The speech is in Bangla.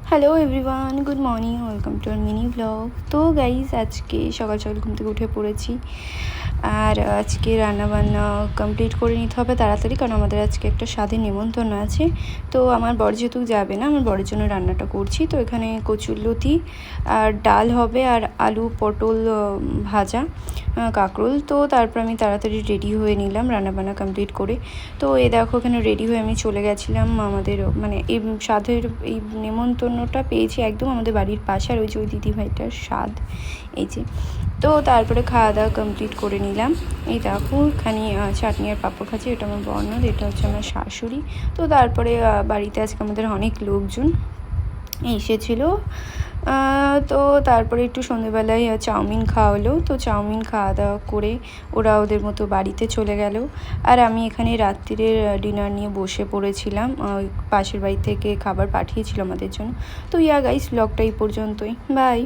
Hello everyone, good morning, welcome to our mini blog. তো গাইজ আজকে সকাল সকাল ঘুম থেকে উঠে পড়েছি, আর আজকে রান্নাবান্না কমপ্লিট করে নিতে হবে তাড়াতাড়ি, কারণ আমাদের আজকে একটা স্বাদের নেমন্তন্ন আছে। তো আমার বর যেহেতু যাবে না, আমার বরের জন্য রান্নাটা করছি। তো এখানে কচুরলতি আর ডাল হবে, আর আলু পটল ভাজা, কাঁকরোল। তো তারপর আমি তাড়াতাড়ি রেডি হয়ে নিলাম রান্নাবান্না কমপ্লিট করে। তো এই দেখো এখানে রেডি হয়ে আমি চলে গেছিলাম আমাদের, মানে এই স্বাদের এই নেমন্তন্নটা পেয়েছি একদম আমাদের বাড়ির পাশে, আর ওই যে ওই দিদিভাইটার স্বাদ এই যে। তো তারপরে খাওয়া দাওয়া কমপ্লিট করে নিলাম। এই দেখো এখানে চাটনি আর পাঁপড় খাচ্ছি, এটা আমার বর্ণাদ, এটা হচ্ছে আমার শাশুড়ি। তো তারপরে বাড়িতে আজকে আমাদের অনেক লোকজন এসেছিলো। তো তারপরে একটু সন্ধেবেলায় চাউমিন খাওয়া হলো। তো চাউমিন খাওয়া দাওয়া করে ওরা ওদের মতো বাড়িতে চলে গেল, আর আমি এখানে রাত্রিরের ডিনার নিয়ে বসে পড়েছিলাম। পাশের বাড়ি থেকে খাবার পাঠিয়েছিল আমাদের জন্য। তো গাইস, ব্লগটা এই পর্যন্তই, বাই।